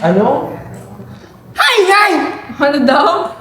Ano? Hi! Ano daw?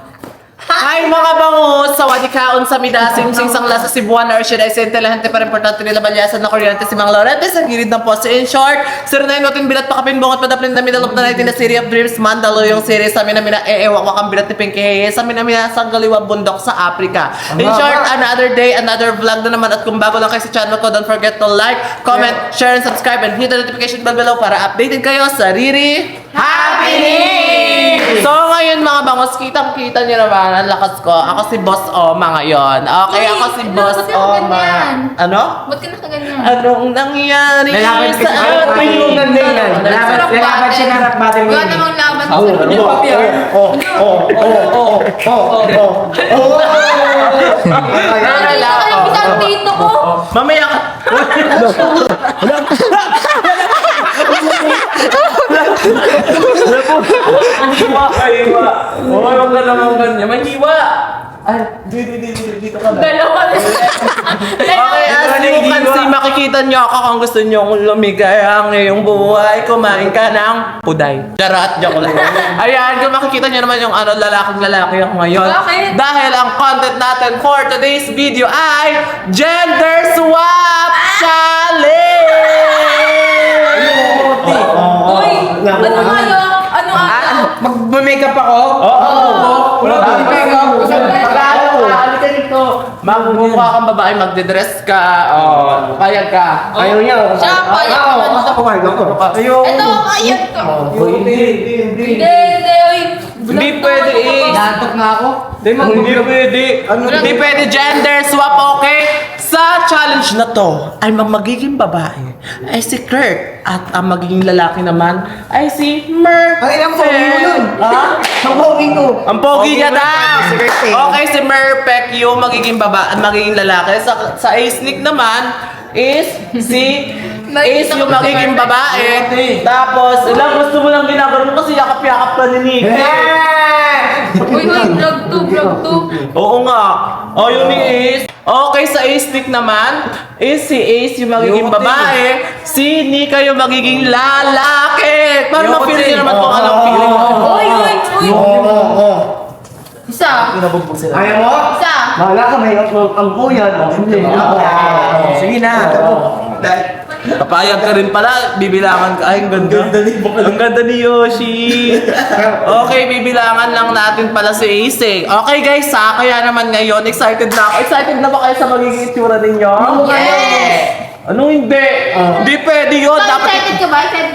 Hi mga bangus! Sawadikaon sa mida, simsing sang lasa Cebuana or should I say intelihente para importante nila balyasan na kuryente si Mang Laurente sa gilid ng poste. In short, sir na yung bilat pakapinbong at padaplin na middle of the night in the City of Dreams Mandalo yung series sa minamina wakang bilat ni Pinky Hayes sa minamina sang galiwa bundok sa Africa. In short, another day, another vlog na naman at kung bago lang kayo sa channel ko, don't forget to like, comment, share, and subscribe and hit the notification bell below para updated kayo sa Riri Happy! So ngayon mga bangus, kitang-kita niyo naman ang lakas ko. Ako si Boss Oma ngayon. Okay, Uy, ako si ano, Boss ba't ka Oma. ganyan? Ano? Ba't ka nakaganyan? Anong nangyari Lalaban sa atin? yung ganda yan. Lalaban siya ng rap battle mo. Wala namang laban sa Ano Wala kayo ako. isang tito ko? Mamaya ka. Hiwa. Okay, wag ka naman ganyan. May hiwa. Ay, dito ka na. Dalawa na. Okay, as you can see, makikita nyo ako kung gusto nyo kung lumigay ang iyong buhay, kumain ka ng puday. Charot, joke lang. Ayan, kung makikita nyo naman yung lalaking-lalaki ako ngayon. Bakit? Dahil ang content natin for today's video ay Gender Swap Challenge! Uy, ano nga yun? Ano nga? Mag-makeup ako? Wala ba? Halika dito. Magmumukha kang babae, magdidress ka. Payag ka. Ayaw niya. Siya, payag naman. Ayaw. Ito, kayat ka. Hindi. Hindi, uy. Hindi pwede eh. Natok na ako. Hindi pwede. Hindi pwede gender swap, okay? Sa challenge na to, ay magiging babae ay si Kurt at ang magiging lalaki naman ay si Murphy. Ay, ang pogi mo yun. Ha? Ang pogi ko. Ang pogi niya daw. Si Kurt eh. Okay, si Murphy yung magiging babae at magiging lalaki. Sa A-Sneak naman is si Ace yung magiging babae. Tapos, ilang gusto mo lang ginagawa mo kasi yakap-yakap ka ni Nick. Uy, vlog 2. Oo nga. O, yun ni Ace. Okay, sa A-Stick naman, is si Ace yung magiging babae, si Nika yung magiging lalaki. Para ma-feel nyo naman kung anong feeling mo. Uy. Isa. Ayaw mo? Isa. Bahala ka, may ang kuya. Sige na. Papayag ka rin pala, bibilangan ka. Ay, ang ganda. Ang ganda ni Yoshi. Okay, bibilangan lang natin pala si Ace eh. Okay guys ha, kaya naman ngayon, excited na ako. Excited na ba kayo sa magiging itsura ninyo? Yes! Ano hindi? Hindi pwede yun. So, excited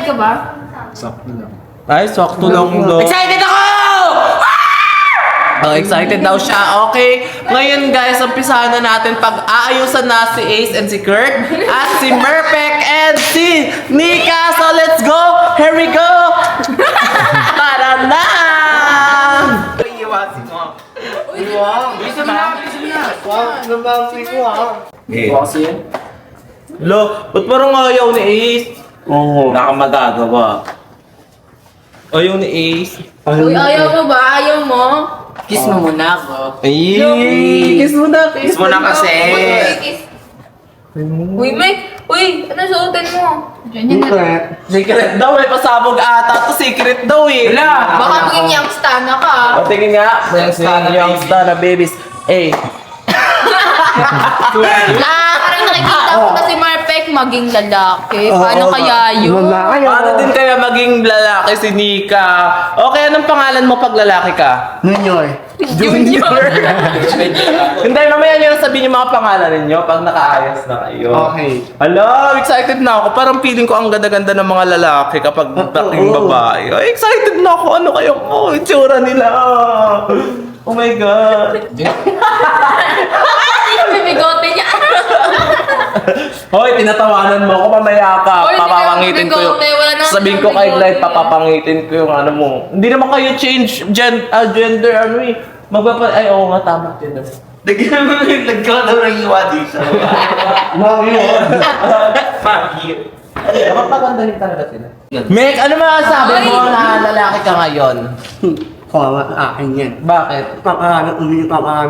ka ba? Ay, sakto lang daw. Excited ako! Excited daw siya. Okay. Ngayon guys, umpisahan na natin pag-aayusan na si Ace and si Kurt at si Murpek and si Nika. So let's go! Here we go! Tara na! Iiwasin mo. Bisa mo na. Wow, nabangsi ko ha. Lo, ba't parang ayaw ni Ace? Oo, nakamagagawa. Ayaw ni Ace. Uy, ayaw mo ba? Ayaw mo? Kiss mo muna ako. Ay! Kiss mo na, Kiss mo na kasi. Uy, ano suotin mo? Secret daw eh, pasabog ata. To secret daw eh. Baka maging youngster na ka. O, tingin nga. Yung star na babies. Eh. Parang nakikita ko na si Marpek maging lalaki. Paano kaya yun? Paano din kaya maging lalaki si Nika? Okay, anong pangalan mo pag lalaki ka? Junior. Junior. Hindi, mamaya nyo na sabihin yung mga pangalan ninyo pag nakaayos na kayo. Okay. Hala, excited na ako. Parang feeling ko ang ganda-ganda ng mga lalaki kapag naging babae. Ay, excited na ako. Ano kayo? Oh, itsura nila. Oh my God. Bibigote niya. Hoy, tinatawanan mo ako, mamaya ka. Hoy, Papapangitin ko yung... bigote, wala naman Sabihin ko ng kay bigote. Glide, papapangitin ko yung ano mo. Hindi naman kayo change gender, ano eh. Ay, oo nga, tama. Gender. Nagkaroon ng iwa dito. Dapat pagandahin talaga sila. Meg, ano masasabi mo na lalaki ka ngayon? Kawawa sa akin yan. Bakit? Papahanap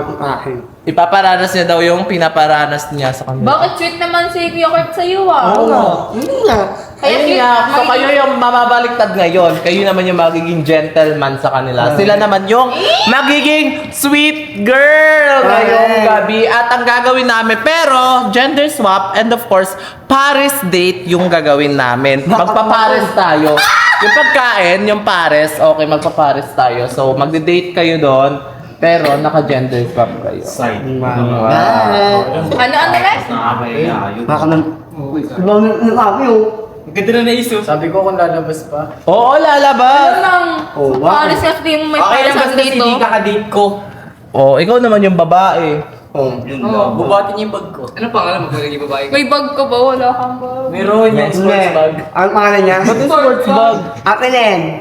ko sa akin. Ipaparanas niya daw yung pinaparanas niya sa kanila. Bakit sweet naman si Kuya Kurt sa'yo ah? Oo nga. Hindi nga. Ayun nga, so kayo yung mamabaliktad ngayon. Kayo naman yung magiging gentleman sa kanila. Sila naman yung magiging sweet girl ngayong gabi. At ang gagawin namin, pero gender swap and of course, Paris date yung gagawin namin. Magpa-Paris tayo. Yung pagkain, yung Paris, okay, magpa-Paris tayo. So, magde-date kayo doon, pero naka-gender swap kayo. Side. Wow. Ano, Rex? Nakakayayayo. Baka nang... Ibang nakaki oh. Ganda na naisip. Sabi ko kung lalabas pa. Oo, lalabas. Ano lang? Oh, wow. Paris kasi yung may Okay Paris lang ang basta dito. hindi kakadate ko. Oh, ikaw naman yung babae. Oh. Yun lang. Bubati niya yung bag ko. Ano pangalan mo kung hindi babae ka? May bag ka ba? Wala kang bag. Meron yung sports bag. Ang pangalan niya? Ba't yung sports bag? Akin.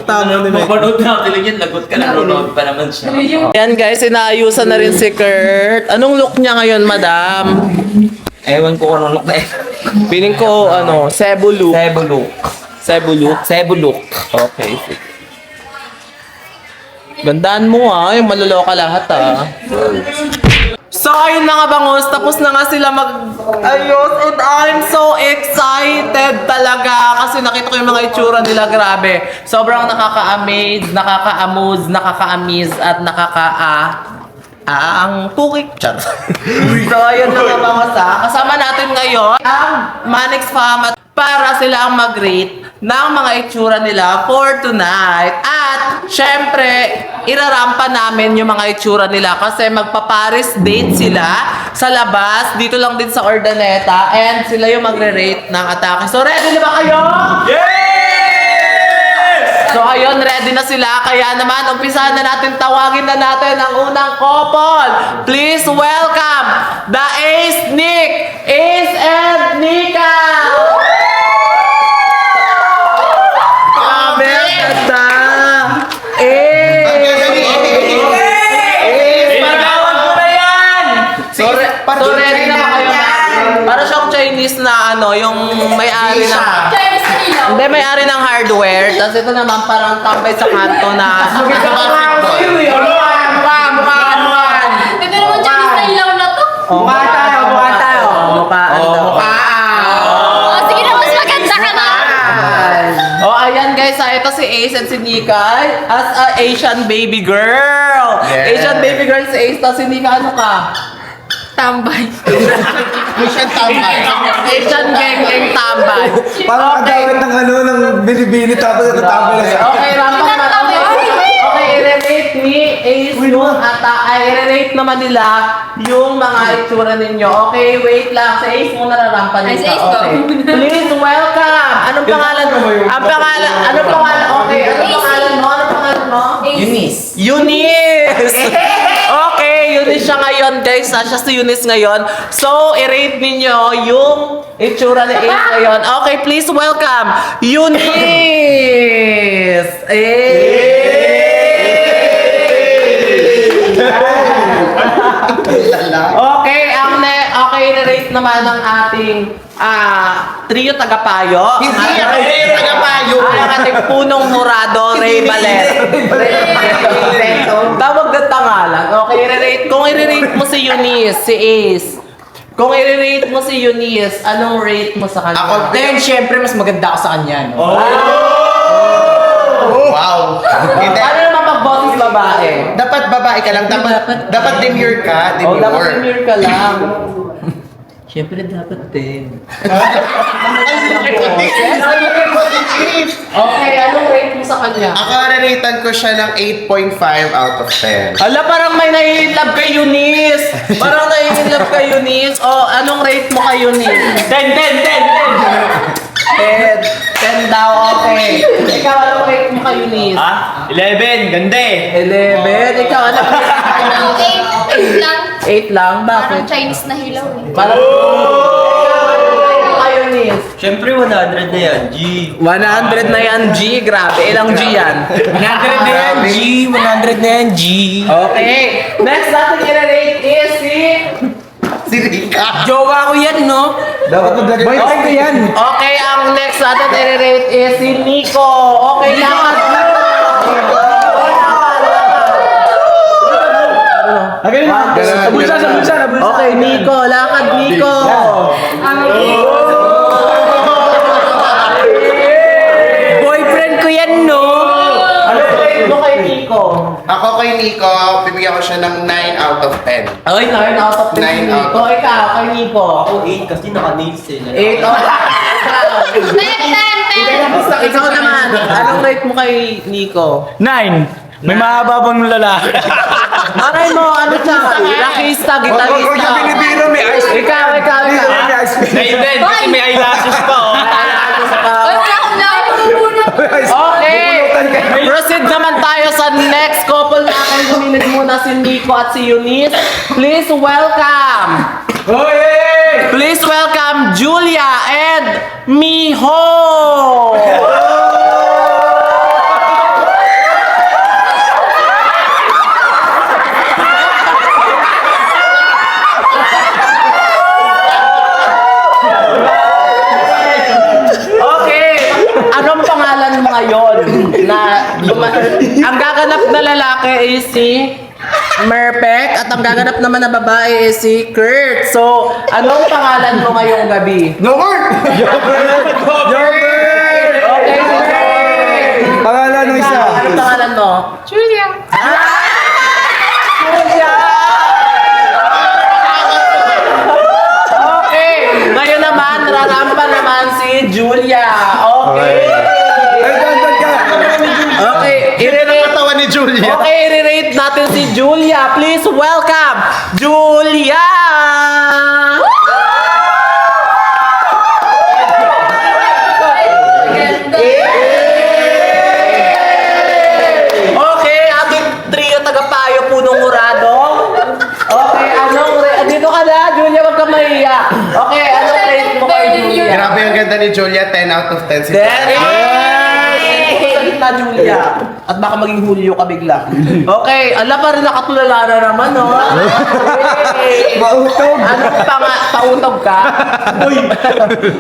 Tama ni Mapanood natin lang yan, lagot ka na, Ronald pa naman siya. Ayan guys, inaayusan na rin si Kurt. Anong look niya ngayon, madam? Ewan ko kung anong look na eh. Piling ko, Cebu look. Cebu look. Cebu look? Cebu look. Okay. Gandaan mo yung maloloka lahat So ayun na nga bangus, tapos na nga sila mag-ayos and I'm so excited talaga kasi nakita ko yung mga itsura nila, grabe. Sobrang nakaka-amaze, nakaka-amaze at ang tukik. Char. So ayun na nga bangus kasama natin ngayon ang Manix Fam para sila ang mag-rate ng mga itsura nila for tonight. At syempre, irarampa namin yung mga itsura nila kasi magpa-Paris date sila sa labas, dito lang din sa Ordaneta, and sila yung magre-rate ng atake. So ready na ba kayo? So ayun, ready na sila. Kaya naman, umpisahan na natin, tawagin na natin ang unang couple. Please welcome the Ace Nick, Ace and Nika! Grabe, ang ganda! Ace! Pagawag mo na yan! So ready na ba kayo? Para siyang Chinese na yung may-ari ng... Chinese na ilaw. Hindi, may-ari ng hardware. Tapos ito naman parang tambay sa kanto na... Ito naman Chinese na ilaw na to. Mukha tayo. Oh, sige na, mas maganda ka na. Ayan guys, ito si Ace and si Nika as a Asian baby girl. Asian baby girl si Ace, tapos si Nika ano ka? Tambay. Mission tambay. Asian gang tambay. Parang kadawit ng ng binibini tapos ito tambay na siya. Okay, rampang natin. Okay, i-relate ni Ace yung i-relate naman nila yung mga itsura ninyo. Okay, wait lang. Sa Ace muna rarampan Ay, nila. sa Ace ko. Okay. Please welcome. Anong pangalan mo? Anong pangalan? Okay, anong pangalan mo? Eunice. Eunice! Okay, Eunice siya ngayon guys. Siya si Eunice ngayon. So, i-rate ninyo yung itsura ni Ace ngayon. Okay, please welcome Eunice! Okay, i-rate naman ng ating trio tagapayo. Ang ating punong murado, Ray Balet. Tawag na tangalan. Okay, kung i-rate mo si Eunice, si Ace. Kung i-rate mo si Eunice, anong rate mo sa kanya? Ako din, syempre mas maganda ako sa kanya. No? Wow. Paano naman mag-boses babae? Dapat babae ka lang. Dapat demure ka. O, dapat demure ka lang. Syempre dapat din. Okay, anong rate mo sa kanya? Ako naranitan ko siya ng 8.5 out of 10. Ala, parang may nai-love kay Eunice. Parang nai-love kay Eunice. O, anong rate mo kay Eunice? 10 daw, okay. Ikaw, anong rate mo kay Eunice? 11, ganda eh. 11. Ikaw, anong rate mo kay Eunice? 8 lang. 8 lang? Parang Bakit? Chinese na hilaw eh. Parang... Ikaw, anong rate mo kay Eunice? Syempre 100 na yan, G. 100 na yan, G. Grabe. Ilang G yan? 100 na yan, G. 100 na yan, G. Okay. Next natin i-rate is si... Si Rika. Jowa ko yan, no? Dapat mag-lagay. Boyfriend ko yan. Okay, ang next natin i-rate is si Nico. Okay, lahat. Again na. Bulsa. Okay, Nico. Lakad, Nico. Boyfriend ko yan, no? Ano rate mo kay Nico? Ako kay Nico, bibigyan ko siya ng 9 out of 10. Ay, 9 out of 10 9 si Nico. out. Ikaw, kay Nico. Ako 8 kasi naka-nails eh. 8 out of 10. Ikaw 10. naman, anong rate mo kay Nico? 9. May mahababang lalaki. Aray mo, ano siya? Rockista, gitarista. Binibiro, may ice cream. Ikaw. May ice cream. Ayun din, kasi may eyelashes pa oh. Ay, wala akong nakakabubunot. Okay! Proceed naman tayo sa next couple natin. Humilig muna si Nico at si Eunice. Please welcome! Please welcome Julia and Miho! Okay, anong pangalan mo ngayon? Ang gaganap na lalaki is si Merpek at ang gaganap naman na babae is si Kurt. So, anong pangalan mo ngayong gabi? Yogurt! Okay, Merpek! Pangalan ng isa. Anong pangalan mo? Julia. Julia! Okay, ngayon naman, rarampa naman si Julia. Okay. Okay, i-rate Katawan ni Julia. Okay, i-rate natin si Julia. Please welcome Julia! Okay, ating trio tagapayo punong murado. Okay, dito ka na, Julia, wag ka mahiya. Okay, anong rate mo kay Julia? Grabe ang ganda ni Julia, 10 out of 10. Si Sa gitna, Julia. At baka maging Julio ka bigla. Okay, ala pa rin nakatulala na naman, no? Okay. Mautog. Anong pautog ka?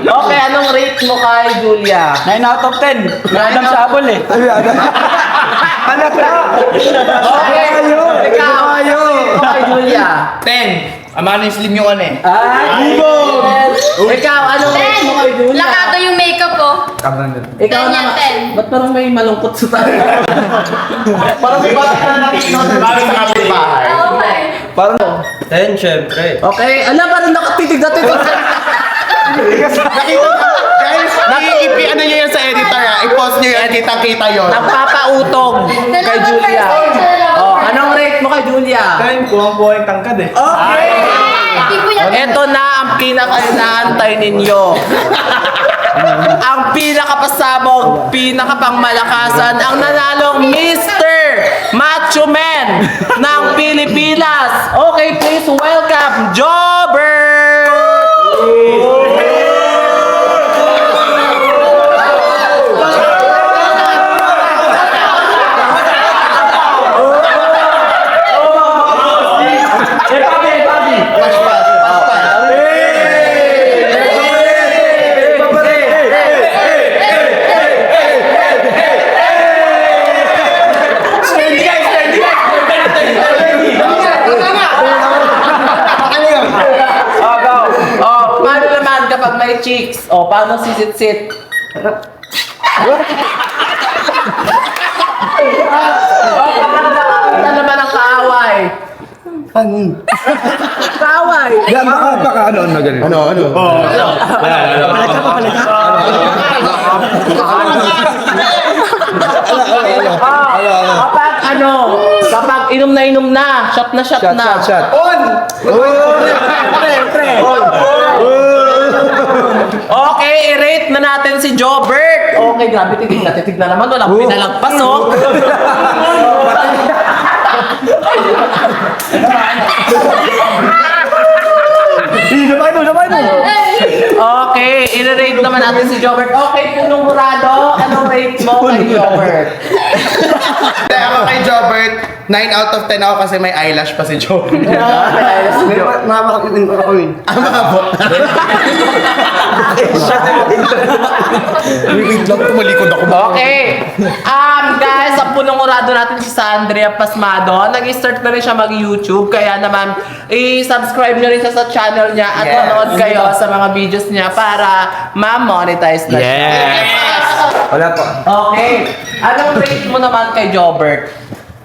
Okay, anong rate mo kay Julia? 9 out of 10. Madam Sabol eh. Anak na. Okay, ikaw, anong rate mo kay Julia? 10. Ama na yung slim yung ano eh. Ikaw, anong rate mo kay Julia? Lakado yung makeup ko. Ikaw 10 yan, naman. 10. Ba't parang may malungkot sa tayo? Parang may bata na nakikita sa bahay. Okay. Parang 10, syempre. okay, alam pa rin nakatitig na titig. Guys, ano nyo yan sa editor ha? I-post nyo yan, kitang-kita yun. Nagpapautog kay Julia. Oh, anong rate mo kay Julia? Kuwang-kuwang tangkad eh. Okay. Hindi po yan. Ito na ang pinaka-inaantay ninyo. Ang pinakapasabog, pinakapangmalakasan, ang nanalong Mr. Macho Man ng Pilipinas. Okay, please welcome Jobber! Paano naman kapag may chicks? O, paano sisit-sit? Ano naman ang kaaway? Kaaway! Yan, baka ano na ganun. Ano? Kapag inom na, shot na. Shot. Okay, i-rate na natin si Jobert. Okay, grabe, titig na naman. Walang pinalagpas, oh. Sabay mo. Okay, i-rate naman natin si Jobert. Okay, punong murado, anong rate mo kay Jobert? Hindi, ako kay Jobert, 9 out of 10 ako kasi may eyelash pa si Jobert. Makakakitin ko ako yun. Wait lang, tumalikod ako. Okay, Guys, ang punong-urado natin si Sandria Pasmado. Nag-start na rin siya mag-YouTube. Kaya naman, i-subscribe nyo rin siya sa channel niya at manood kayo sa mga videos niya para ma-monetize na siya. Yes! Wala po. Okay. Anong rate mo naman kay Jobert?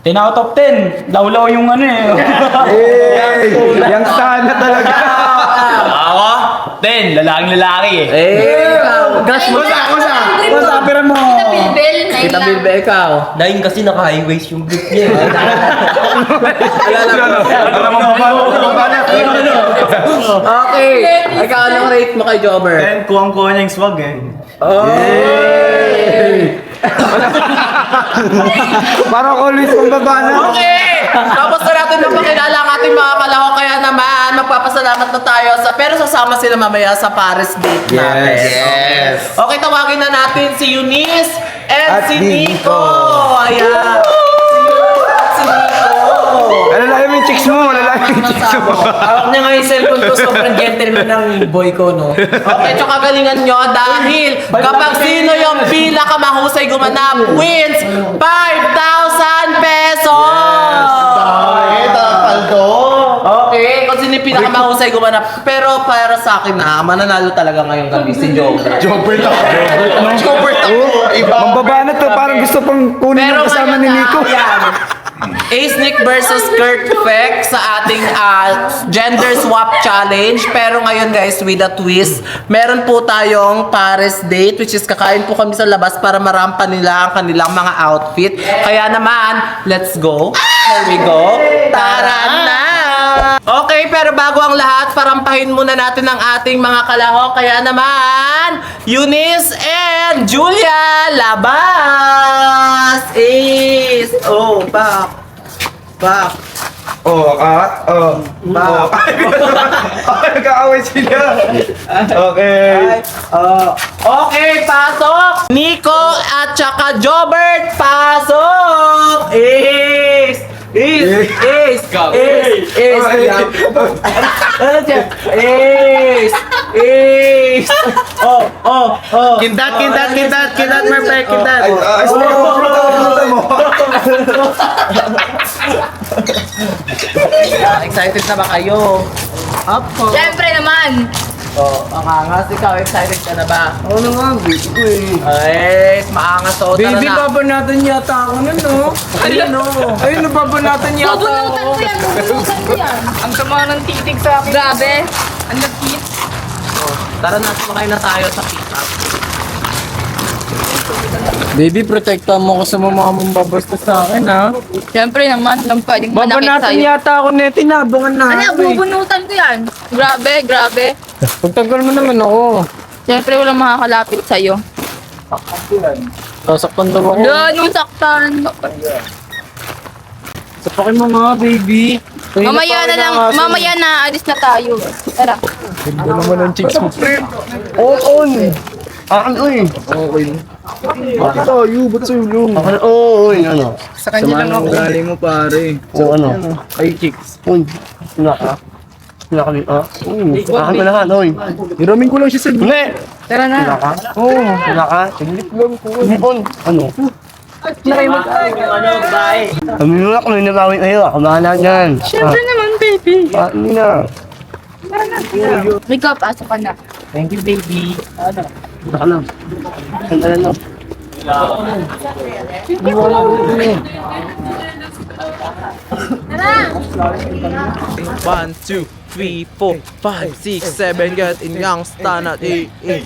10 out of 10. Lawlaw yung ano eh. Yang sana talaga. Ako? 10, lalaking-lalaki eh. Ikaw. Crush mo sa Masabiran mo. Kita Bilbil. Kita Bilbe, ikaw. 9 kasi naka-highways yung group niya. Alam mo ba? Okay. Ikaw, anong rate mo kay Jobert? Kuwang-kuha niya yung swag eh. Parang always pambaba. Okay! Tapos na natin napakilala ang ating mga kalahok. Kaya naman, magpapasalamat na tayo. Pero sasama sila mamaya sa Paris date natin. Yes. Okay, tawagin na natin si Eunice and At si Nico. Nico. Ayan. Si Nico. Alalayan mo yung chicks mo. Alalayan mo yung chicks mo. Hawak niya nga yung cellphone ko, sobrang gentleman ng boy ko, no? Okay, tsaka galingan nyo dahil kapag sino yung pinakamahusay gumanap wins 5,000 pesos! Ito, paldo. Okay, kung sino yung pinakamahusay gumanap. Pero para sa akin na, mananalo talaga ngayong gabi si Jobert. Jobert ako. Jobert ako. Iba. Mambaba na to. Parang gusto pang kunin yung kasama ni Nico. Ace Nick versus Kurt Feck sa ating gender swap challenge. Pero ngayon guys, with a twist, meron po tayong Paris date, which is kakain po kami sa labas para marampa nila ang kanilang mga outfit. Kaya naman, let's go. Here we go. Tara na! Okay, pero bago ang lahat, parampahin muna natin ang ating mga kalahok. Kaya naman, Eunice and Julia, labas! Ace! Oh, back. Back. Oh, nagkaaway sila. Okay. Okay, pasok! Nico at saka Jobert, pasok! Ace! Ace! Ace! Ace! Ace! Ace! Ace! Oh! Kindat, perfect, kindat. Excited na ba kayo? Apo! Siyempre naman. Oh, maangas ikaw. Excited ka na ba? Oo naman, baby ko eh. Ace! Maangas o, tara Baby, na! babanatan yata ako nun, no? Ayun, no? Ayun, babanatan yata Bubunutan ako. ko yan, bubunutan ko yan. Ang sama ng titig sa akin. Grabe. Ang lagkit. Tara na, sumakay na tayo sa pick-up. Baby, protektahan mo ko sa mga mambabasta sa akin, ha? Siyempre naman, lang pwedeng manakit Babanatan sa'yo. yata ako na tinabangan na. Ano, bubunutan ko yan. Grabe, grabe. Pagtagal mo naman ako. Siyempre walang makakalapit sa'yo. Sasaktan daw ako. Doon, saktan. Sapakin mo nga, baby. Mamaya na lang, mamaya na, alis na tayo. Tara. Ganda naman ang chicks mo. Oo, Uy. okay. Bakit tayo? Ba't sa'yo lang? Uy, ano? Sa kanya lang ako. Galing mo, pare. So, ano? Ay, chicks. Uy, sinaka. Sinaka ni, akin na lahat, uy. Hiramin ko lang siya sa Hindi. Tara na. Sinaka? Oo, sinaka. Tiglit lang ko. Ano? Kami nuna kung ninagawin na yun. Kumahala dyan. Siyempre naman, baby. Hindi na. May pasok ka na. Thank you, baby. Baka lang. Sandala lang. One, two, three, four, five, six, seven, get in young stand at 8, 1,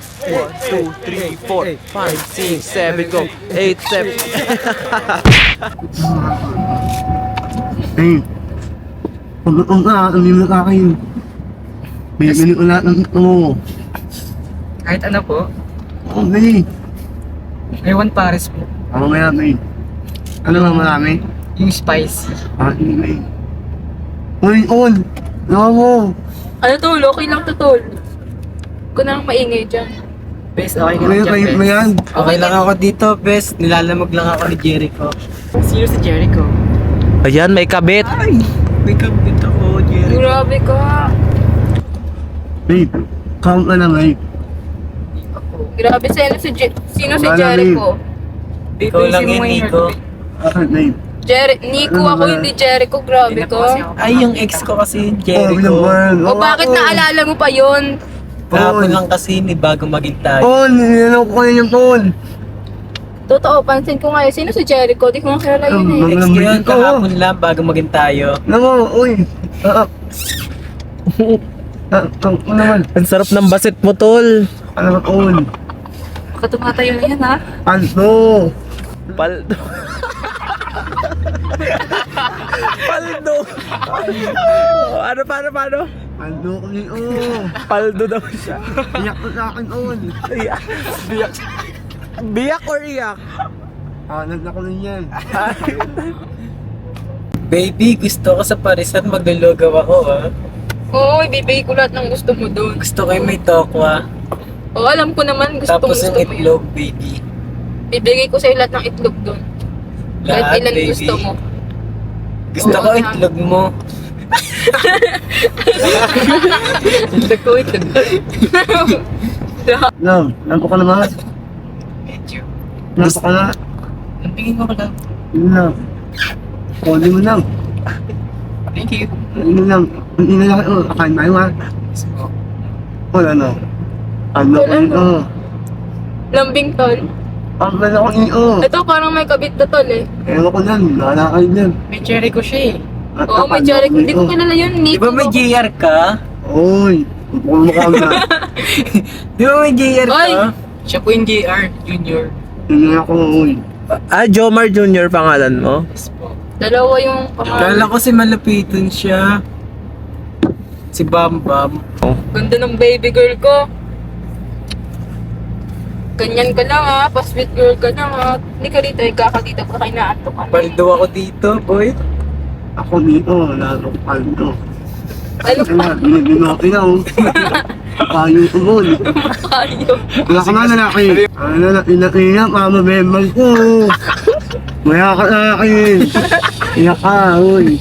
2, 3, 4, 5, 6, 7, go, 8, 7. Hey. Pag-utong ka, tumim na ka kayo. Bili ko lahat ng ito mo. Kahit ano po, Okay. ewan pares po. Ako kaya, may. Ano ba marami? Yung spicy. Hindi, may. Uy, on! Nawa mo! Ano tol? Okay lang to tol. Kung na lang maingay dyan. Bes, okay ka May lang kayo dyan, mo Bes. yan. Okay lang ako dito, Bes. Nilalamog lang ako ni Jericho. Sino si Jericho? Ayan, may kabit. Ay! May kabit ako, Jericho. Grabe ka. Babe, count na lang, babe. Grabe, sino si Wala na, Jericho? Ikaw lang yun, Nico. Bakit, babe? Nico ako, hindi Jericho. Grabe ka. Ay, yung ex ko kasi, Oh, Jericho. naman. O bakit naalala mo pa yun? Kahapon lang kasi, ni bago maging tayo. Phone, nilalaw ko kayo yung phone. Totoo, pansin ko ngayon. Sino si Jericho? Di ko makilala yun eh. Ex ko yun, kahapon lang, bago maging tayo. Naman, uy. Ano naman? Ang sarap ng basit mo, tol. Ano ba, phone? Baka tumatayo na yan ha. Ano? Paldo. Paldo. Ano, paano? Ano ko ni Paldo daw siya. Iyak ko sa akin, on. Biyak or iyak? Nag ko rin yan. Baby, gusto ko sa Parisan, maglulugaw ako, ah. Oo, ibibigay ko lahat ng gusto mo doon. Gusto ko yung may tokwa. Oo, alam ko naman gusto Tapos yung mo yun. itlog, baby. Ibigay ko sa'yo lahat ng itlog doon. Kahit Lahat, ilan baby. gusto mo. Gusto ko Oo, itlog mo. Itlog ko, itlog. Love, lampo ka naman. Lampo ka na. Tingin mo ko lang. Love. Kunin mo lang. Thank you. Kunin mo lang. Kunin na lang. Akain tayo ha. Wala na. Ano ko ni Lambing tol. Ang ganda ko ni Ito parang may kabit na tol eh. Ewan ko lang. Lalakay lang. May cherry ko siya eh. Oo, may Jericho. Hindi ko kilala yun. Di Nico. ba may JR ka? Uy. Mukha na. Di ba may JR ka? Oy! Siya po yung JR, Junior. Hindi ako uy. Jomar Jr. pangalan mo? Dalawa yung pangalan. Kala ko si malapitan siya. Si Bam Bam. Ganda ng baby girl ko. Ganyan ka lang ha. Pa-sweet girl ka lang ha. Hindi ka dito. Kakadito ka kay naato ka. Paldo ako dito, boy. Ako dito. Lalo ko paldo. Ano pa? Binibinote na oh. Kayo ko bon. Kayo. Wala ka na lalaki. Ano na, ina mama member ko. Maya ka lalaki. Iyak ka, uy.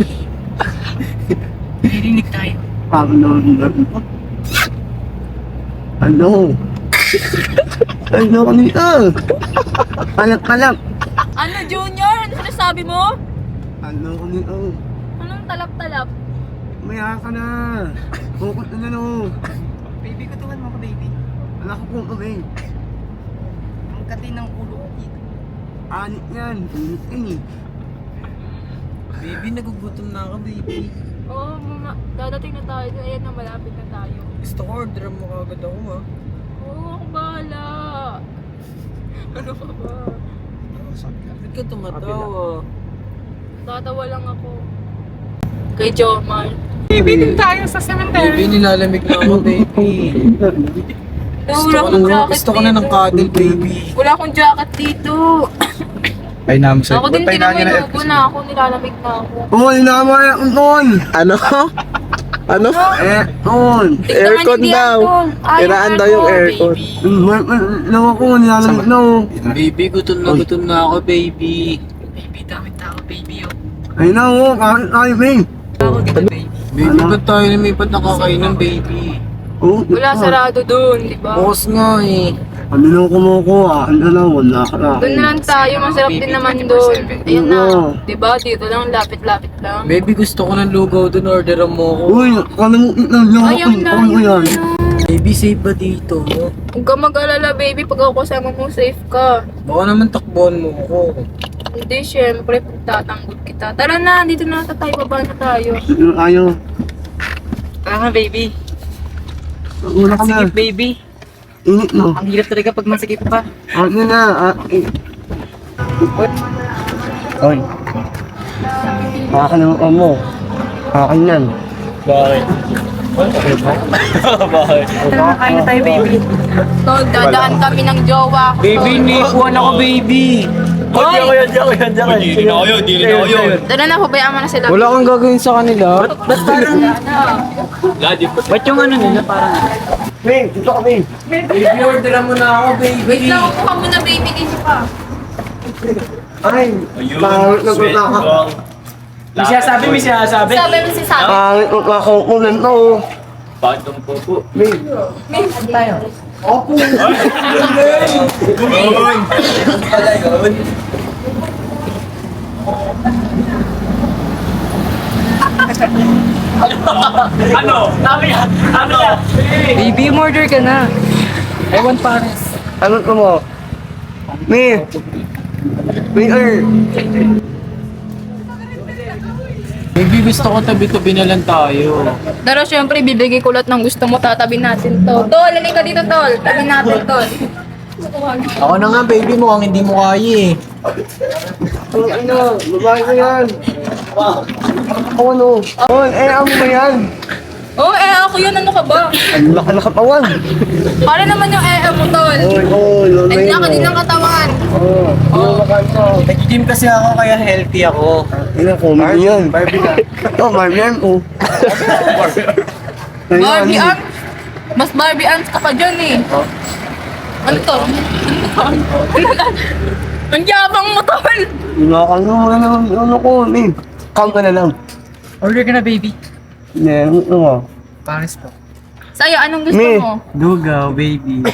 Narinig tayo. Ano? Ano ka nito? Kalap. Ano Junior? Ano sinasabi mo? Ano ka nito? Anong talap-talap? Maya ka na. Bukot na no. Baby, kutungan mo ko, baby. Wala ko pong kamay. Ang kati ng ulo ko dito. Anit yan. Init yan eh. Baby, nagugutom na ako, baby. Oo, mama. Dadating na tayo. Ayan na, malapit na tayo. Gusto ko order mo kagad ako, ha? Oo, ako bahala. Ano ka ba? Bakit ka tumatawa? Tatawa lang ako. Kay Jomar. Baby, nilalamig na ako, baby. Wala akong jacket Gusto ko na ng dito. cuddle, baby. Wala akong jacket dito. Ay namin sa'yo. Ako din tinamoy ubo na ako. Nilalamig na ako. Uy, nakamaya ko doon. Ano? Ano? On. Aircon daw. Iraan daw yung aircon. Nawa ko, nilalamig na oh. Baby, gutom na ako, baby. Baby, daming tao, baby, oh. Ay na oh, kahit tayo babe. Ako dito, baby. Baby, ba't tayo na may ba't nakakainan, baby? Oh, Wala, sarado dun, di ba? Bukas nga eh. Ano nang kumukuha? Ano na, wala ka na. Doon na lang tayo, masarap din naman doon. Ayun na, di ba? Dito lang, lapit-lapit lang. Baby, gusto ko ng lugaw dun, orderan mo ako. Uy, kalimutin lang lang Ayaw na, Ano yan? Baby, safe ba dito? Huwag ka mag-alala, baby. Pag ako kasama mo, safe ka. Baka naman takbuhan mo ako. Hindi, syempre, pagtatanggol kita. Tara na, dito na tayo, baba na tayo. Ayaw. Tara nga, baby. Wala ka na. Sikip, baby. Init no. Ang hirap talaga pag masikip pa. Ano na? Oy. Makakalimutan mo. Akin yan. Bakit? Bakit? Kaya tayo, baby. So, dadaan kami ng jowa ko. Baby, nikuhan ako, baby. Hoy! Di rin ako yun. Tara na, pabayaan mo na sila. Wala kang gagawin sa kanila. Ba't parang... Ladi pa. Ba't yung ano nila parang... Babe, dito ka babe. Baby, orderan mo na ako, baby. Wait lang, kuha mo na baby dito pa. Ay, Ayun. pangit na Sweat ka. bang. May sinasabi, may sinasabi. Sabi mo si Sabi. Pangit na kakukulan to. Bagong popo. Babe, Baby, murder ka na. I want Paris. Ano ko mo? Me. Baby, gusto ko tabi-tabi na lang tayo. Pero syempre, bibigay ko lahat ng gusto mo, tatabi natin to. Tol, halika dito, Tol. Tabi natin, Tol. Ako na nga, baby, mukhang hindi mo kaya eh. Ano? Babae ko yan. Ako ano? Oh, amo ba yan? Oh, ako yun. Ano ka ba? Ang laki na katawan. Para naman yung mo, Tol. Ang laki din ng katawan. Nag-gym kasi ako, kaya healthy ako. Ina ko, Barbie yan. Barbie na. Oh, Barbie yan. Oh. Barbie ants. Mas Barbie ants ka pa dyan eh. Ano to? Ang yabang mo, Tol. Ano ko, me. Count ka na lang. Order ka na, baby. Ano mo? Paris po. Sa'yo, anong gusto Me. mo? Lugaw, baby.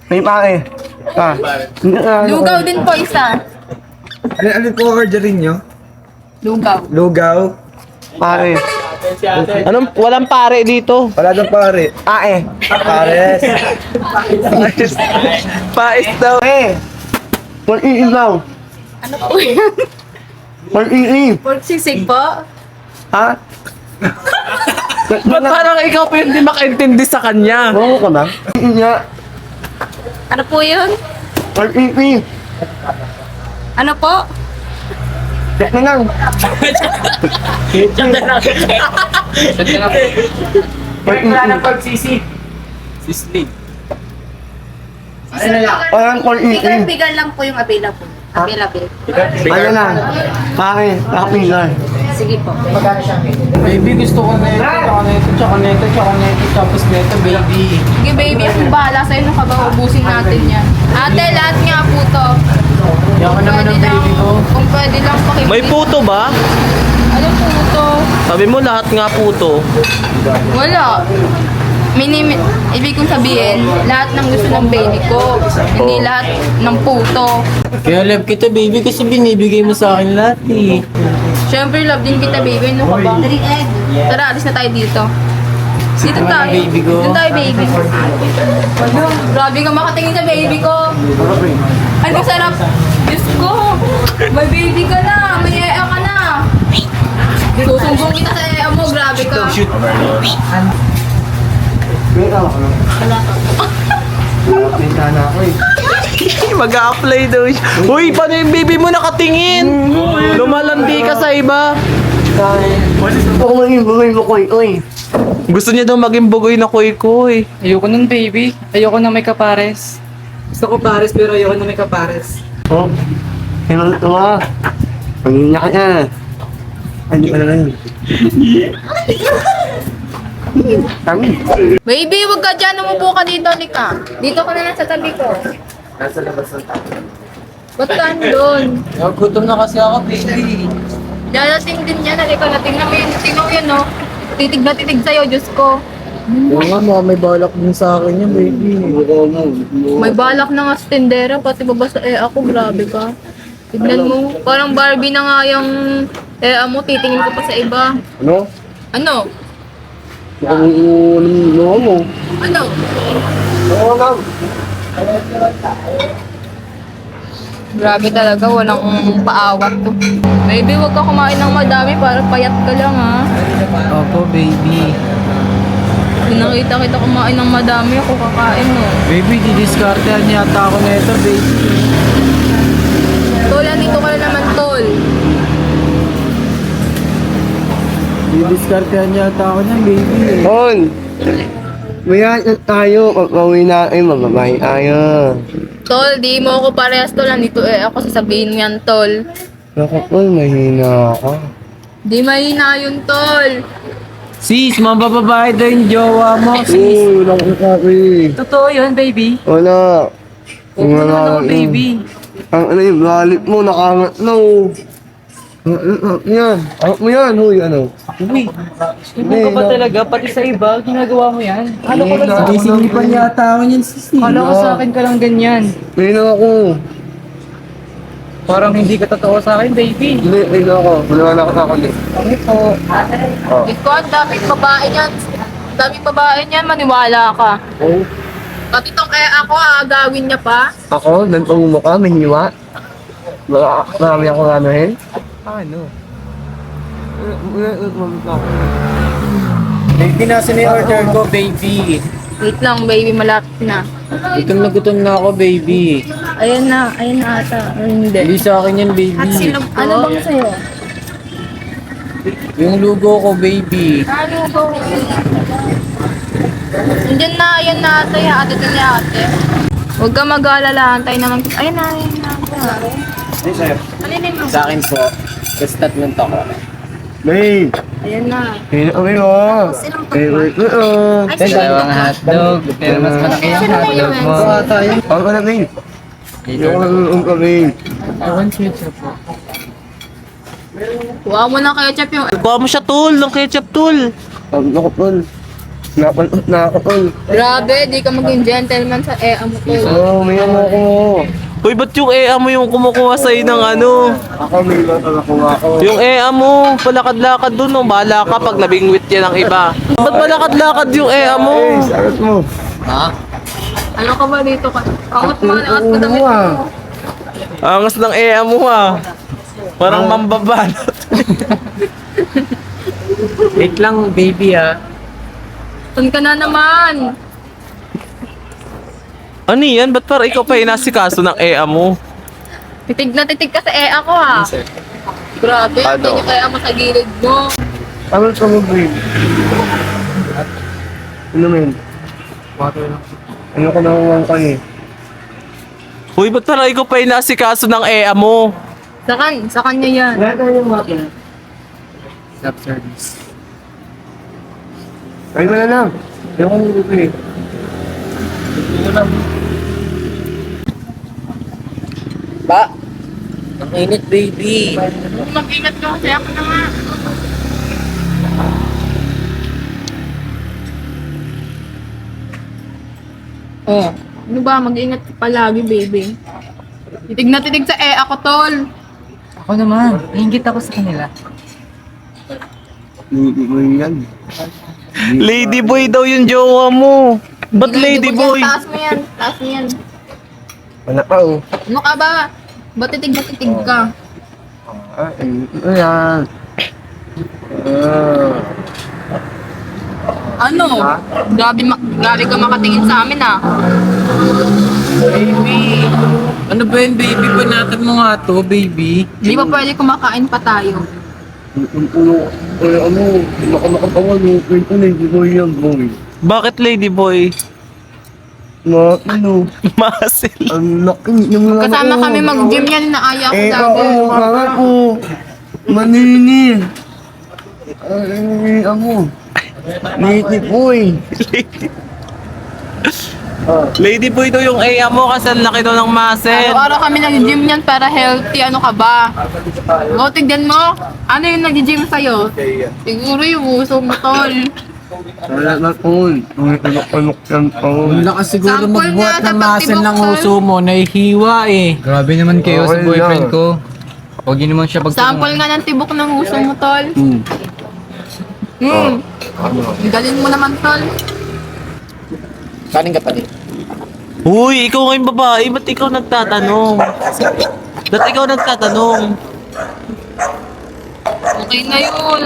May pake. Lugaw din po isa. Ano po orderin nyo? Lugaw. Lugaw. Pare. Anong, walang pare dito. Wala doon pare. Pake. Pares. Pais daw. Mag-iin daw. Ano po yan? Mag-iin. Pork sisig po? Ha? Ba't parang ikaw pa yung hindi makaintindi sa kanya? Oo ka ba? Mag-iin nga. Ano po yun? Mag-iin. Ano po? Dek na lang. Mag-iin. pagsisi. Sislig. Parang mag-iin. Bigan lang po yung available. Available. Ano na? Pake. Pake na. Sige po. Baby, gusto ko na ito, tsaka neto, tapos neto, baby. Sige baby, akong bahala sa'yo nung kaba ubusin natin yan. Ate, lahat nga po to. Yan ka naman ng baby ko. Kung pwede lang pakibigay. May puto ba? Ano puto? Sabi mo lahat nga puto. Wala. Ibig kong sabihin, lahat ng gusto ng baby ko. Hindi lahat ng puto. Kaya love kita, baby, kasi binibigay mo sa akin lahat eh. Siyempre, love din kita, baby. Ano ka ba? Tara, alis na tayo dito. Dito Tama na, tayo. baby ko. Dito tayo, baby. Ano? Grabe ka makatingin sa baby ko. Ay, ang sarap. Diyos ko. May baby ka na. May ea ka na. Susumbong kita sa ea mo. Grabe ka. Wait ako. Pinta na ako eh. Mag-a-apply daw siya. Uy, paano yung baby mo nakatingin? Lumalandi ka sa iba. Oo, maging bumay mo koy. Oy. Gusto niya daw maging bugoy na kuy-kuy. Ayoko nun, baby. Ayoko na may kapares. Gusto ko pares, pero ayoko na may kapares. Oh. Kailan ito ka? Panginya ka na. Ano ka na lang? Kami. Baby, wag ka dyan. Umupo ka dito, Lika. Dito ka na lang sa tabi ko. Nasa labas ng tayo. Ba't ka doon? Gutom na kasi ako, baby. Dadating din yan. Halika na. Tingnan mo yan. Tingnan mo yan, no? Titig na titig sa'yo, Diyos ko. Oo nga, mga may balak din sa akin yan, baby. May balak na nga sa tindera. Pati babasa ako. Grabe ka. Tignan mo. Parang Barbie na nga yung mo. Titingin ko pa sa iba. Ano? Ano? Ano mo? Ano? Oo lang. Grabe talaga. Walang paawat to. Baby, wag ka kumain ng madami para payat ka lang, ha? Opo, baby. Kung nakita kita kumain ng madami, ako kakain, no? Baby, didiskartehan yata ako na ito, baby. Tol, andito ka na naman, Tol. Didiskartehan yata ako niyan, baby. Hon! Mayaan na tayo. Pag-uwi natin, magbabahay tayo. Tol, di mo ako parehas, Tol. Andito ako sasabihin yan, Tol. Naku, Paul, mahina ako. Di mahina yun, Tol. Sis, mabababae daw yung jowa mo, sis. Oo, wala ko sabi. Totoo yun, baby. Wala. Ano naman, baby? Ang ano yung galit mo, nakangat na oh. Yan. Ako mo yan, huy, ano? Uy, ibo ka pa talaga, pati sa iba, ginagawa mo yan. Kala ko lang sa Hindi, sinipan yata ako niyan, sis. Kala ko sa akin ka lang ganyan. May na ako. Parang hindi ka totoo sa akin, baby. Hindi, may na ako. Wala na ako sa kulit. Ano po? Diyos ko, ang daming babae niyan. Ang daming babae niyan, maniwala ka. Oh, Pati tong ako, aagawin niya pa. ako, nantong mo ka, may hiwa. Marami ako anuhin. Ano? Baby, nasa na yung order ko, baby. Wait lang, baby, malapit na. Gutom na ako, baby. Ayan na ata. Hindi. Hindi sa akin yan, baby. Ano bang sa'yo? Yung lugo ko, baby. Ano ba? Nandiyan na, ayan na ate. Ate na ni ate. Huwag ka mag-alala. Antay naman. Ayan na. Ay, sir. Ano yun mo? Sa akin po, basta tatlong tako. Babe, Ayan na. kami mo. Favorite ko. Dalawang hotdog, pero mas malaki yung hotdog mo. Ako na, babe. Yung ka, babe. Ewan ketchup po. Kuha mo ng ketchup yung... Kuha mo siya, tol, ng ketchup, tol. Ako na ko, tol. Napalot na ako, tol. Grabe, di ka maging gentleman sa amo ko. Oo, may ano ako. Uy, ba't yung mo yung kumukuha sa'yo ng ano? Ako, may lot na nakuha ko. Yung mo, palakad-lakad dun, no? Bahala ka pag nabingwit yan ng iba. Ba't palakad-lakad yung mo? Eh, sagot mo. Ano ka ba dito ka? Angat mo, angat ko damit Ano, mo. Angas ng mo, ha? Parang mambabalot. Wait lang, baby, ha. Saan ka na naman? Ano yan? Ba't parang ikaw pa inasikaso ng mo? Titig na titig ka sa ako ha. Grabe, Ano? hindi kaya mo sa gilid mo. Ano sa mo, babe? Ano, men? Ano ko nakuha ka eh? Uy, ba't parang ikaw pa inasikaso ng mo? Sa kanya yan. Wala tayo yung makina. Self-service. Ay, wala lang. Ayaw ko nito eh. Ba? Ang init, baby. Mag-ingat ka kasi ako na nga. Oh, ano ba? Mag-ingat ka palagi, baby. Titig na titig sa ako, tol. Ako naman, ingit ako sa kanila. Hindi mo yan. Ladyboy daw yung jowa mo. Ba't ladyboy? Taas mo yan, taas mo yan. Wala pa oh. Ano ka ba? Ba't titig na titig ka? Ano yan? Ano? Grabe ka makatingin sa amin ah. Baby! Ano ba yun, baby? Banatan mo nga to, baby. Di ba pwede kumakain pa tayo? Ano, nakamakatawan mo. Ito na, hindi mo yan, boy. Bakit ladyboy? Ano? Masil. Ang laki yung mga Kasama kami mag-gym yan, inaaya ko Eh, dati. oo, mga po. Manini. Ay, ano? Native boy. Ladyboy daw yung mo kasi ang laki daw ng muscle. Araw-araw kami nag-gym yan para healthy. Ano ka ba? O, tignan mo. Ano yung nag-gym sa'yo? Siguro yung uso mo, tol. Wala na po. Ano yan po. Ang lakas siguro Sample magbuhat nga sa ng muscle ng pagtibok, uso mo, nahihiwa eh. Grabe naman kayo sa Okay boyfriend lang. ko. Huwag niyo naman siya Sample nga ng tibok ng uso mo, tol. Ang galing mo naman, tol. Kanin ka pa din. Uy, ikaw nga yung babae. Ba't ikaw nagtatanong? Ba't ikaw nagtatanong? Okay na yun.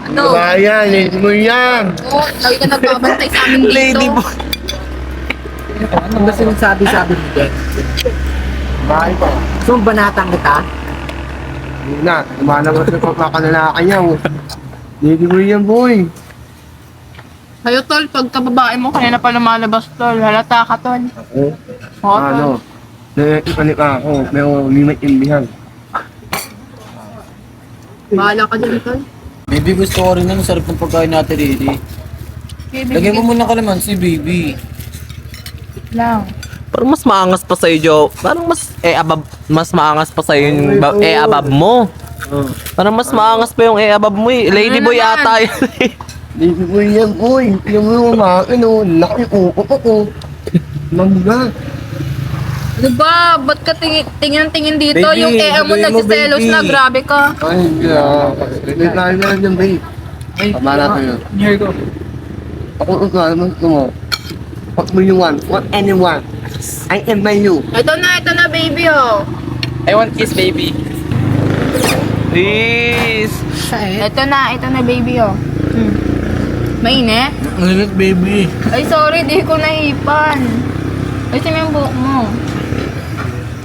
Ano? Bayan, hindi mo yan. Oo, lagi ka nagbabantay sa amin dito. Ladyboy. Ano ba sinasabi-sabi mo dyan? Bahay pa. So, banatang kita? Hindi na, lumalabas na pagkakanalaki niya. Hindi mo yan, boy. Sa'yo, tol, pagka babae mo, kanina pa lumalabas, tol. Halata ka, tol. Ako? Oo, tol. Ano? Nakikipanik ako, pero hindi may imbihan. Bahala ka dyan, tol. Baby, gusto ko rin ng sarap ng pagkain natin, Didi. Lagyan mo muna kalamansi, baby. lang. Parang mas maangas pa sa'yo, Jo. Parang mas maangas pa sa'yo yung abab mo. Parang mas maangas pa yung abab mo eh. Ladyboy naman? ata yun eh. Hindi ko yan, boy. Tingnan mo yung umakin, oh. Laki upo ko. Mangga. Ano ba? Ba't ka tingin dito? Baby, Yung mo sabihin mo, nagsiselos baby. na. Grabe ka. Ay, hindi tayo na lang dyan, babe. Tama natin yun. Here go. Ako ka naman ito mo. What will you want? What anyone? I am by you. Ito na, baby, oh. I want kiss, baby. Please. Ito na, baby, oh. Mainit? Ingat, baby. Ay, sorry, di ko naipan. Ay, sino yung buhok mo?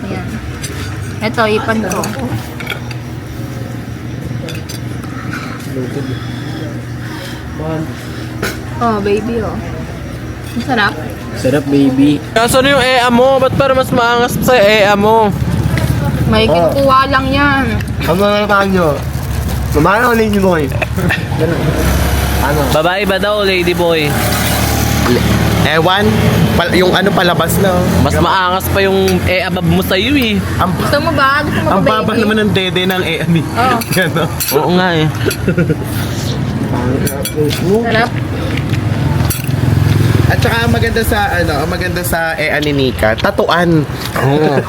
Ayan. Ito, ipan ko. Oh, baby, oh. Ang sarap. Sarap, baby. Kaso ano yung mo? Ba't parang mas maangas pa sa mo? May kuha lang yan. Ang mga kanyo. Mamaya ulit niyo, boy. Ano? Babae ba daw, ladyboy? Ewan, yung ano palabas na. Mas maangas pa yung abab mo sa'yo eh. Gusto mo ba? Gusto mo Ang ba, baba baby? naman ng dede ng ni. Oh. Gano. Oo nga eh. Sarap. At saka ang maganda sa ni Nika, tatuan. Oo.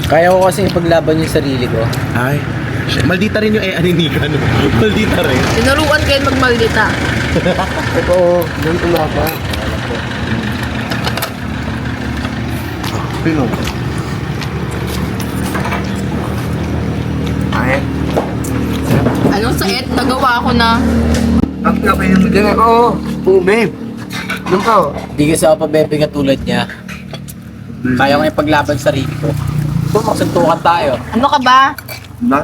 Kaya ko kasi ipaglaban yung sarili ko. Ay, shit, maldita rin yung ni Nika, no? Maldita rin. Tinuruan kayo magmaldita. Ito, ganito na pa. Pino. Ay, Anong sait? Nagawa ko na. ang kapay mo dyan ako. Oh, babe. Doon ka. Hindi kasi ako pabebe katulad niya. Kaya ko ipaglaban sa sarili ko. So, magsuntukan tayo. Ano ka ba? Na,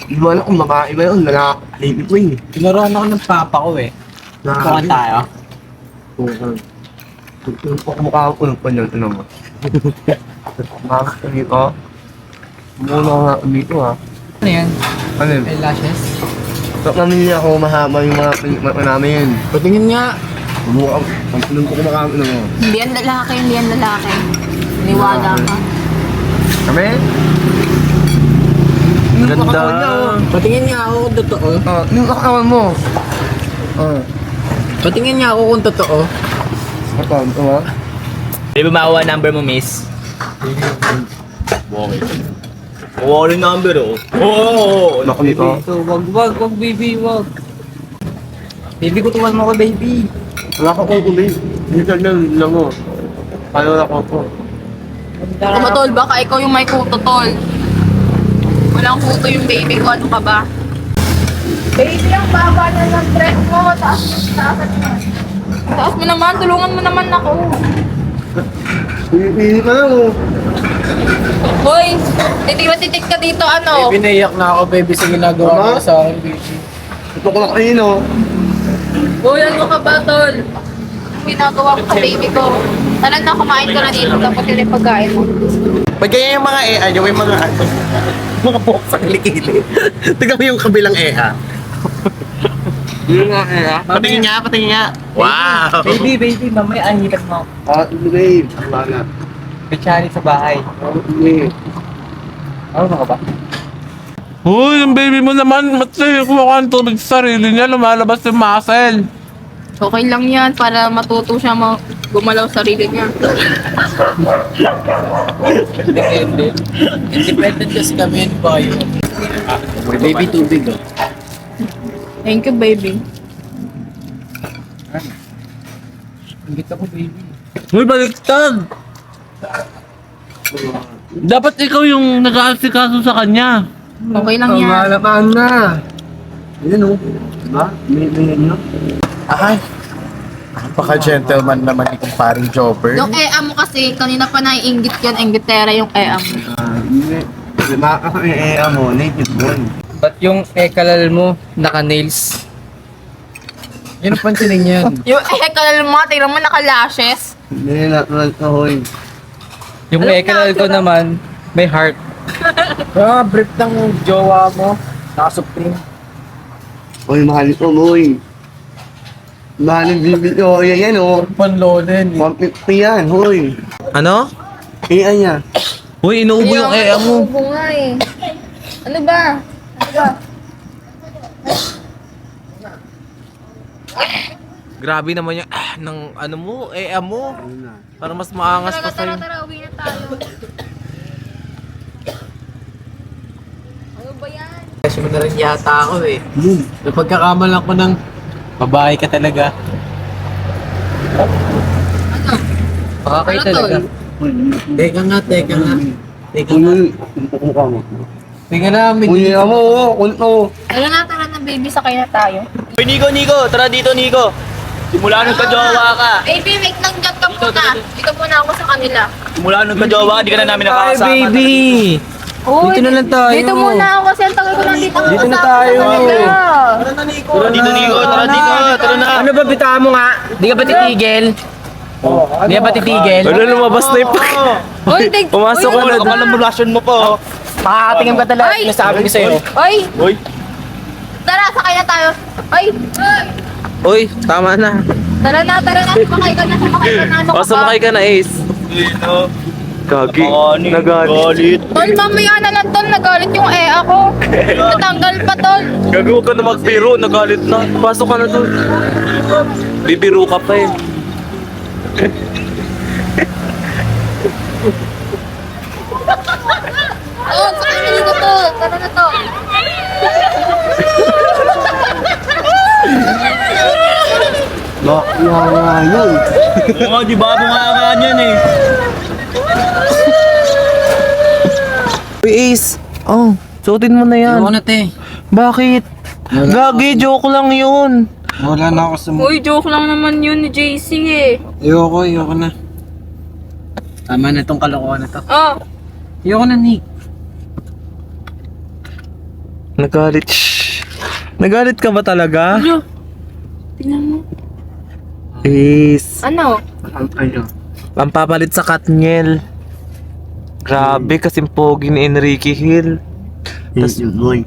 hindi mo alam kung babae ba yun. Lalaki ko eh. Tinuruan ako ng papa ko eh. Suntukan tayo. Mukha ko ng panyan. Ano mo? Makas ka dito. Muna ko nga dito ha. Ano yan? Ano yun? Eyelashes? Ba't namili ako mahaba yung mga pinigmata namin? Patingin nga. Mukha ko. Ang tulong ko kumakain ano mo. Hindi yan lalaki. Niwala ka. Kami? Ganda. Patingin nga ako kung totoo. Yung kakawan mo. Patingin nga ako kung totoo. Ito ha? Di ba makuha number mo, miss? Wala yung number, oh. Oo! Baka dito. So, wag, baby, wag. Baby, kutuwan mo ko, baby. Wala ka kong kulit. Dito lang mo. Paano na ko? Kumatol ba ka? Ikaw yung may kuto, tol. Walang kuto yung baby ko. Ano ka ba? Baby, ang baba na ng dress mo. Taas mo naman. Tulungan mo naman ako. Pili ka lang oh. Hoy, titik ka dito, ano? Baby, naiyak na ako, baby, sa ginagawa Mama? mo sa akin, baby. Ito ko lang kayo no. Hoy, ano ka ba, tol? Ginagawa ko sa baby ko. Tara na, kumain ka na dito. Tapos yun yung pagkain mo. Pag ganyan yung mga yung mga mga buhok sa kilikili. Tignan mo yung kabilang Yun nga kaya. Patingin nga. Wow! Baby, mamaya anitan mo. Babe. Wala. Kutsari sa bahay. Babe. Ano ka ba? Uy, yung baby mo naman, matay, kumuha ng tubig sa sarili niya, lumalabas yung muscle. Okay lang yan para matuto siya gumalaw sa sarili niya. Independent. Independent kasi kami, ano ba kayo? Baby, tubig, oh. Thank you, baby. Ingit ako, baby. Uy, baliktad! Dapat ikaw yung nag-aasikaso sa kanya. Okay lang yan. Malapaan na. Yan oh. Diba? May no? Ay! Napaka-gentleman naman itong paring jobber. Yung mo kasi, kanina pa naiinggit yan, inggitera yung mo. Hindi. Diba kasi mo, native boy. Ba't yung kalal mo, naka-nails? Yun ang pansinin yan. Yung kalal mo, tingnan mo naka-lashes. Hindi, natural ka hoy. Yung kalal ko naman, may heart. Brief ng jowa mo, naka-supreme. Hoy, mahal ito boy. Mahal yung bibig ko. Yan oh. Panlolan eh. 150 yan, hoy. Ano? Iya niya. Uy, inuubo yung EA mo. Ubo nga eh. Ano ba? Ano ba? Grabe naman yung ng ano mo, EA mo. Para mas maangas pa Tara, sa'yo. tara, uwi na tayo. Ano ba yan? Kasi mo na rin yata ako eh. Napagkakamalan ko ng babae ka talaga. Okay Ano, talaga. tol? Teka nga. Teka nga. Mukha mo. Teka na, Uy, amo, kunto. Tara na, baby, sakay na tayo. Uy, Nico, tara dito, Nico. Simula nung ka-jowa ka. Baby, wait lang dyan ka muna. Dito muna ako sa kanila. Simula nung ka-jowa ka, di ka na namin nakakasama. baby! Uy, Dito na lang tayo. Dito muna ako kasi ang tagal ko lang dito. Dito na tayo. Tara dito, Nico. Tara dito. Tara na. Ano ba bitawan mo nga? Di ka ba titigil? Di ka ba titigil? Wala, lumabas na yung Uy, Pumasok ka na. Kapal ang bulasyon mo po. Makakatingin ka talaga. Ay! Nasabi ko sa'yo. Uy, Uy. tara, sakay na tayo. Uy, Uy, tama na. tara na. Sumakay ka na. Ano ka ba? ka na, Ace. Dito. Gagi. Galit. Tol, mamaya na lang, tol. Nagalit yung ako. Natanggal pa, tol. Gagawa ka na magbiro. Nagalit na. Pasok ka na doon. Bibiro ka pa eh. Oh, sakay na dito, tol. Tara na, tol. Bakya nga yun. Oo, di ba? Bungagaan yan eh. Uy, Ace. Oh, suotin mo na yan. Ayoko na, te. Bakit? Gagi, joke lang yun. Wala na ako sa Uy, joke lang naman yun ni JC eh. Ayoko na. Tama na tong kalokohan na to. Oh, Ayoko na, Nick. Nagalit. Shh. Nagalit ka ba talaga? Ano? Tingnan mo. Ace. Ano? Ano? Ang papalit sa Katniel. Grabe, kasing pogi ni Enrique Hill. Tas yun, boy.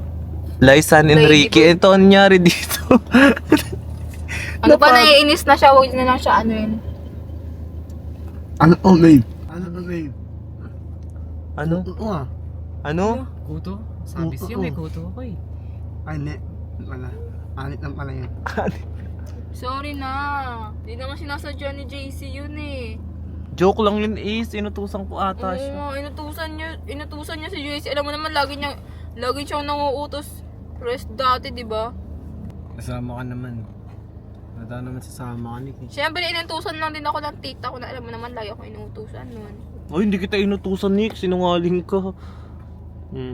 Lisan Enrique, ito ang nangyari dito. Ano ba, naiinis na siya. Huwag na lang siya ano yun. Ano to, babe? Ano to, babe? Ano? Ito ah. Ano? Kuto? Sabi siya, may kuto ako eh. Ay, hindi. Wala. Anit lang pala yun. Sorry na. Di naman sinasadya ni JC yun eh. Joke lang yun, Ace. Inutusan ko ata siya. Oo, inutusan niya si JC. Alam mo naman, lagi siyang nanguutos. Rest dati, di ba? Kasama ka naman. Wala naman sasama ka, Nick. Siyempre, inutusan lang din ako ng tita ko na alam mo naman, lagi ako inutusan nun. Ay, hindi kita inutusan, Nick. Sinungaling ka.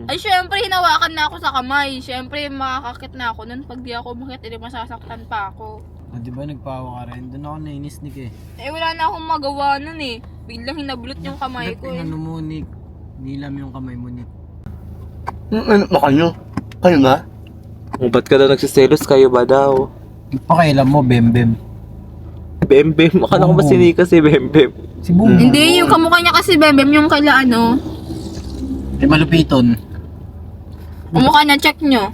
Ay, syempre, hinawakan na ako sa kamay. Syempre, makakakit na ako nun. Pag di ako umakit, edi masasaktan pa ako. Ah, di ba nagpawa ka rin? Doon ako nainis, Nick eh. Eh, wala na akong magawa nun eh. Biglang hinablot yung kamay ko eh. Ano mo, Nick? Nilam yung kamay mo, Nick. Ano ba kayo? Kayo ba? Ba't ka daw nagsiselos? Kayo ba daw? Pakailan mo, Bem. Bembem. Akala ko ba Oo. sinika si Bembem? Si Boom. Hindi, yung kamukha niya kasi Bembem, yung kaila ano. Si Malupiton. Kamukha niya, check nyo.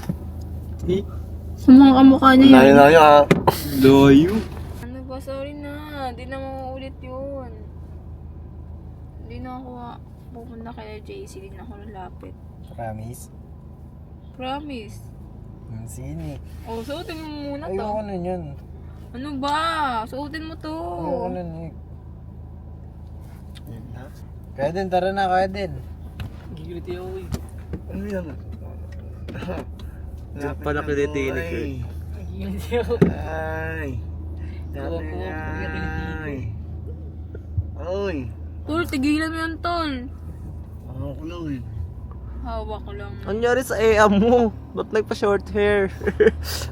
Kamukha niya yun. Layo ah. Layo. Ano ba, sorry na. Di na mauulit yun. Di na ako pupunta kay JC. Di na ako lalapit. Promise. Promise. Sige, Nick. Oh, suotin mo muna to. Ayoko na yun. Ano ba? Suotin mo to. Ayoko na, Nick. Kaya din, tara na, kaya din. Gigiliti ako eh. Ano yan? Diyan pala kilitinig ko. Gigiliti ako. Ay. Ay. Ay. Tol, tigilan mo yan, tol. Ako lang eh. Hawak ko lang. Anyari sa EA mo? Ba't nagpa-short hair?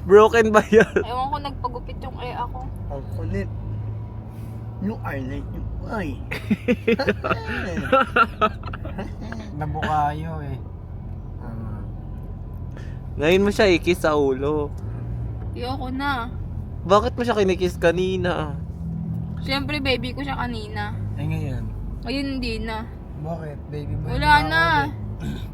Broken ba yan? Ewan ko, nagpagupit yung ako. Ang kulit. Yung eyelid yung ay. Nabukayo eh. Ngayon mo siya ikis sa ulo. Ayoko na. Bakit mo siya kinikis kanina? Siyempre, baby ko siya kanina. Eh ngayon. Ngayon, hindi na. Bakit? Baby boy Wala na.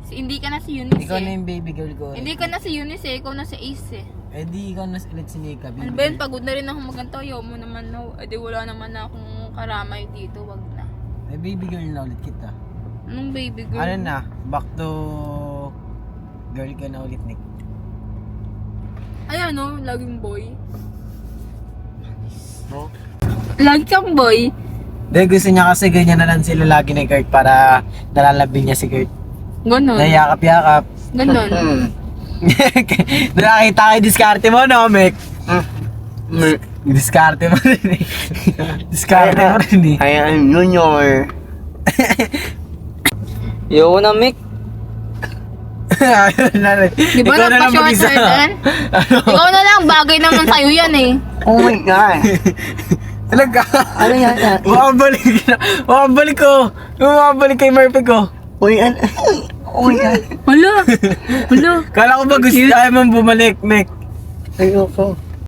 Hindi ka na si Eunice Ikaw na eh. yung baby girl ko. Hindi ka na si Eunice eh. Ikaw na si Ace eh. Eh di ikaw na ulit sinika. Ano ba yun? Pagod na rin ako maganto. Ayaw mo naman no. Eh di wala naman na akong karamay dito. Wag na. Eh, baby girl na ulit kita. Anong baby girl? Ano na? Back to... Girl ka na ulit, Nick. Ay ano, laging boy. Lagi kang boy. Dahil gusto niya kasi ganyan na lang sila lagi ni Kurt para nalalabing niya si Kurt. Ganon. Nayakap-yakap. Ganon. Nakakita kayo diskarte mo, no, Mek? Diskarte mo rin eh. Diskarte mo rin eh. Ayan, junior. Yo na, Mick. Di ba napasyorter din? Ikaw na lang, bagay naman sa'yo yan eh. Oh my God. Talaga. Ano yan? Makabalik ko. Makabalik kay Murphy ko. Uy, ano? Oh my God. Hala. Hala. Kala ko ba gusto ayaw mong bumalik, Mek? Ayoko.